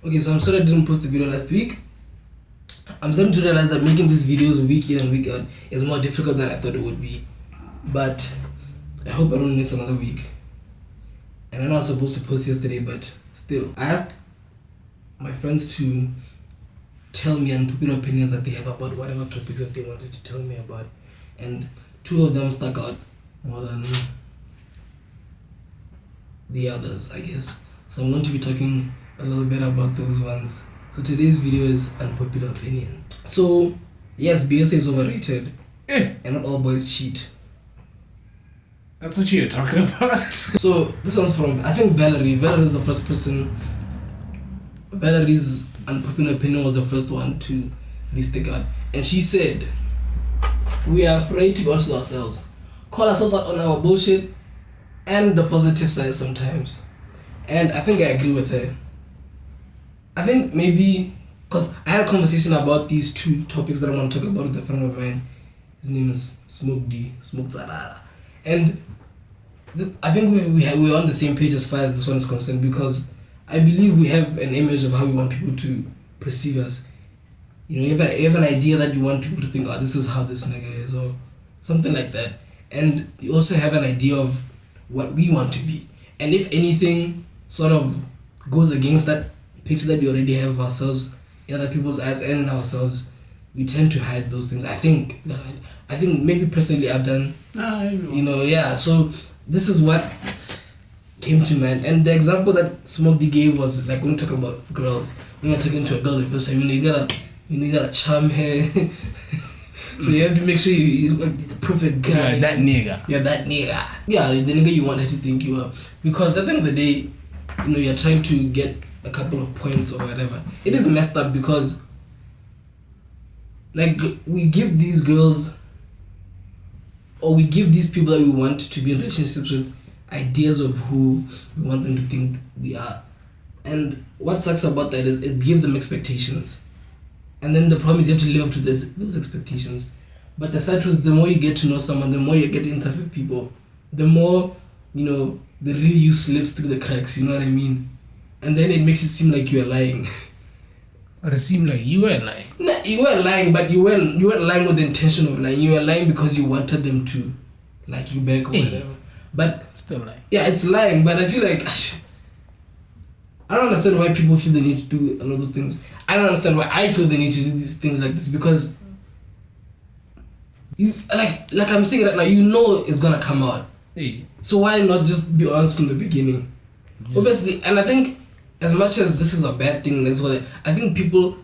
Okay, so I'm sorry I didn't post the video last week. I'm starting to realize that making these videos week in and week out is more difficult than I thought it would be. But I hope I don't miss another week. And I know I was supposed to post yesterday, but still. I asked my friends to tell me unpopular opinions that they have about whatever topics that they wanted to tell me about. And 2 of them stuck out more than the others, I guess. So I'm going to be talking a little bit about those ones. So today's video is unpopular opinion. So yes, Beyonce is overrated, and not all boys cheat. That's what you're talking about. So this one's from, I think, Valerie. Valerie is the first person. Valerie's unpopular opinion was the first one to really stick out, and she said, "We are afraid to be honest with ourselves, call ourselves out on our bullshit, and the positive side sometimes." And I think I agree with her. I think maybe because I had a conversation about these 2 topics that I want to talk about with a friend of mine. His name is Smoke Zarara, and I think we're on the same page as far as this one is concerned, because I believe we have an image of how we want people to perceive us. You know, you have an idea that you want people to think, oh, this is how this nigga is, or something like that. And you also have an idea of what we want to be. And if anything sort of goes against that picture that we already have of ourselves in other people's eyes and in ourselves, we tend to hide those things. I think maybe personally I've done, so this is what came to mind. And the example that Smoke D gave was like when you talk about girls, when you're talking to a girl the first time, you gotta charm her. So you have to make sure you're the perfect guy. Yeah, that nigga. You're that nigga. Yeah, the nigga you want her to think you are. Because at the end of the day, you're trying to get a couple of points or whatever. It is messed up because like we give these girls, or we give these people that we want to be in relationships with, ideas of who we want them to think we are. And what sucks about that is it gives them expectations. And then the problem is you have to live up to those expectations. But the sad truth, the more you get to know someone, the more you get in touch with people, the more, the real you slips through the cracks, you know what I mean? And then it makes it seem like you're lying. Or it seemed like you were lying. No, you weren't lying, but you weren't lying with the intention of lying. You were lying because you wanted them to like you back or whatever. But still lying. Yeah, it's lying, but I feel like I don't understand why people feel the need to do a lot of those things. I don't understand why I feel the need to do these things like this, because you like I'm saying right now, it's gonna come out. Hey. So why not just be honest from the beginning? Yeah. Obviously, and I think as much as this is a bad thing, that's what I think people,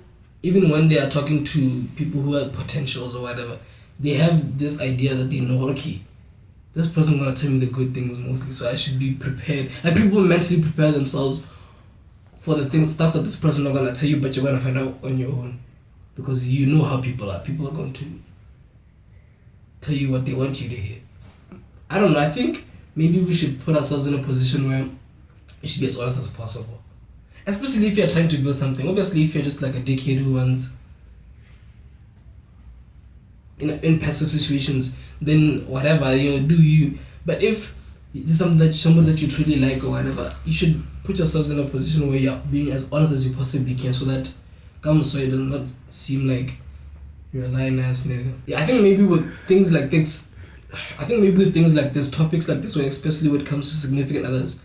even when they are talking to people who have potentials or whatever, they have this idea that they know, okay, this person gonna tell me the good things mostly, so I should be prepared. Like people mentally prepare themselves for the stuff that this person not gonna tell you, but you're gonna find out on your own, because you know how people are. People are going to tell you what they want you to hear. I don't know. I think maybe we should put ourselves in a position where we should be as honest as possible, especially if you're trying to build something. Obviously, if you're just like a dickhead who wants in passive situations, then whatever, do you. But if it's somebody that you truly like or whatever, you should put yourselves in a position where you're being as honest as you possibly can, so that it does not seem like you're a lying ass nigga. Yeah, I think maybe with things like this, topics like this, where especially when it comes to significant others,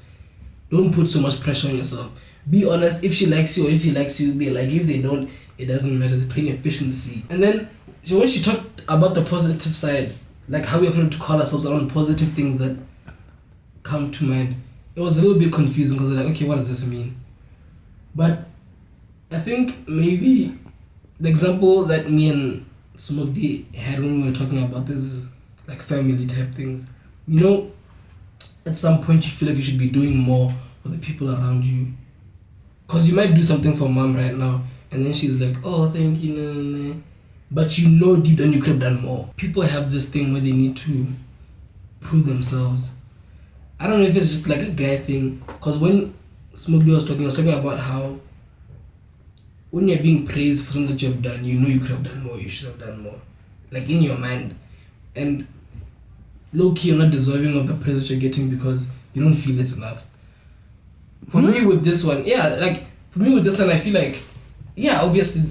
don't put so much pressure on yourself. Be honest. If she likes you or if he likes you, they like you. If they don't, it doesn't matter. There's plenty of fish in the sea. And then when she talked about the positive side, like how we have to call ourselves on positive things that come to mind, it was a little bit confusing, because like, okay, what does this mean? But I think maybe the example that me and Smoke D had when we were talking about this is like family type things. At some point you feel like you should be doing more for the people around you, because you might do something for mom right now, and then she's like, oh, thank you, nah. But deep down you could have done more. People have this thing where they need to prove themselves. I don't know if it's just like a guy thing, because when Smoke D was talking about how when you're being praised for something that you have done, you could have done more, you should have done more, like in your mind. And low-key, you're not deserving of the praise that you're getting because you don't feel it's enough. For me with this one, yeah, like for me with this one, I feel like, yeah, obviously,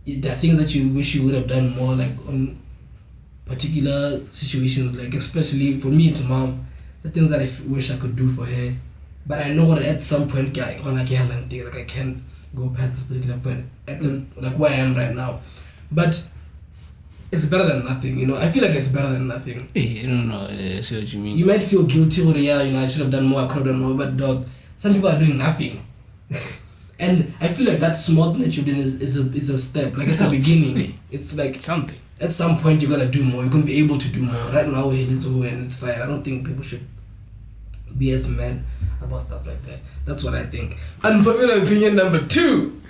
there are things that you wish you would have done more, like on particular situations, like especially for me, it's mom, the things that I wish I could do for her. But I know that at some point, like I can't go past this particular point at the, like where I am right now. But it's better than nothing, you know. I feel like it's better than nothing. Hey, I don't know. I see what you mean. You might feel guilty or yeah, you know, I should have done more, I could have done more, but dog, some people are doing nothing. And I feel like that small thing that you're doing is a step. Like it's a beginning. It's like something. At some point you're gonna do more. You're gonna be able to do more. Right now it is over and it's fine. I don't think people should be as mad about stuff like that. That's what I think. Unpopular opinion number 2.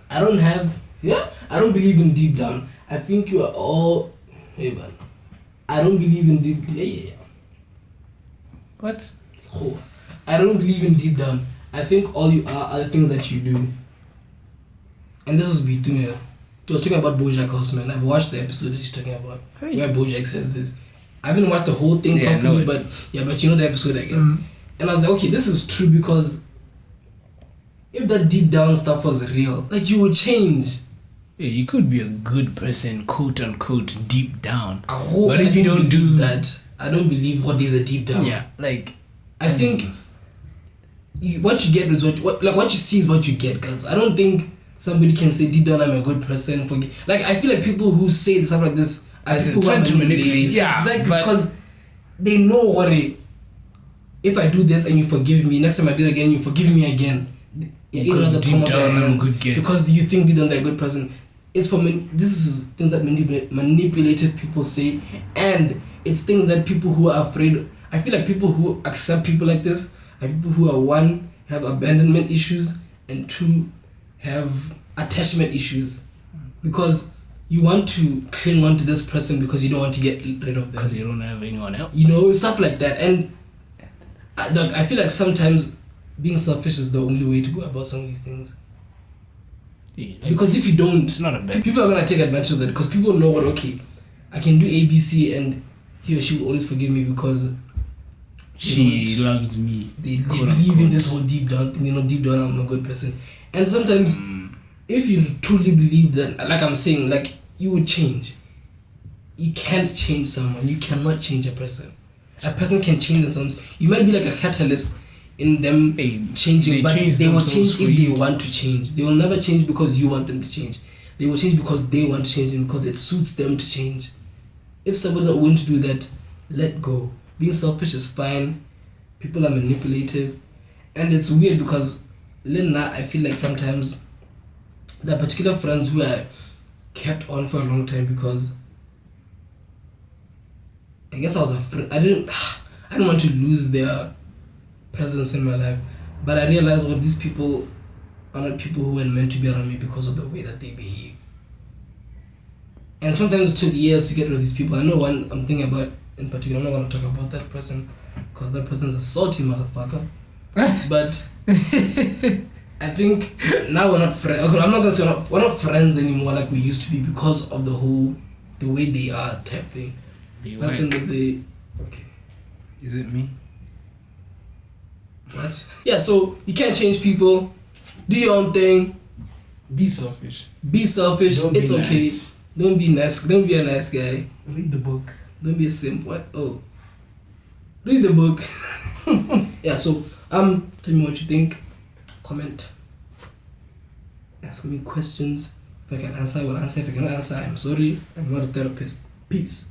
I don't believe in deep down. I think you are all hey man. I don't believe in deep yeah. What? So, I don't believe in deep down. I think all you are the things that you do. And this was between her. She was talking about BoJack Horseman. I've watched the episode that she's talking about where BoJack says this. I haven't watched the whole thing properly, but you know the episode again. And I was like, okay, this is true because if that deep down stuff was real, like you would change. Yeah, you could be a good person, quote unquote, deep down. But if you don't do that, I don't believe what is a deep down. Yeah, like I think what you get is what you see is what you get, guys. I don't think somebody can say deep down I'm a good person. Like I feel like people who say stuff like this are people who are manipulating. Yeah, exactly, because they know what if I do this and you forgive me, next time I do it again, you forgive me again. Because deep down I'm a good guy. Because you think deep down they're a good person. It's this is things that manipulative people say, and it's things that people who are afraid. I feel like people who accept people like this are people who are 1, have abandonment issues, and 2, have attachment issues, because you want to cling on to this person because you don't want to get rid of them. Because you don't have anyone else. You know, stuff like that. And I feel like sometimes being selfish is the only way to go about some of these things. Yeah, like, because if you don't, it's not a bad. People are gonna take advantage of that because people know what. Okay, I can do ABC and he or she will always forgive me because she loves me. They believe in this whole deep down thing. You know, deep down I'm a good person. And sometimes, if you truly believe that, like I'm saying, like you would change. You can't change someone. You cannot change a person. A person can change themselves. You might be like a catalyst in them changing, but they will change if they want to change. They will never change because you want them to change. They will change because they want to change and because it suits them to change. If someone's not willing to do that, let go. Being selfish is fine. People are manipulative. And it's weird because Lena, I feel like sometimes there are particular friends who I kept on for a long time because I guess I was afraid. I didn't want to lose their presence in my life, but I realized these people are not people who were meant to be around me because of the way that they behave. And sometimes it took years to get rid of these people. I know one I'm thinking about in particular. I'm not going to talk about that person because that person's a salty motherfucker. But I think now we're not friends. Okay, I'm not going to say we're not friends anymore like we used to be because of the way they are type thing. Nothing that they. Okay. Is it me? What? Yeah, so you can't change people. Do your own thing. Be selfish. Be selfish. It's okay. Nice. Don't be nice. Don't be a nice guy. Read the book. Don't be a simp. What? Oh. Read the book. Yeah, so tell me what you think. Comment. Ask me questions. If I can answer, I will answer. If I cannot answer, I'm sorry. I'm not a therapist. Peace.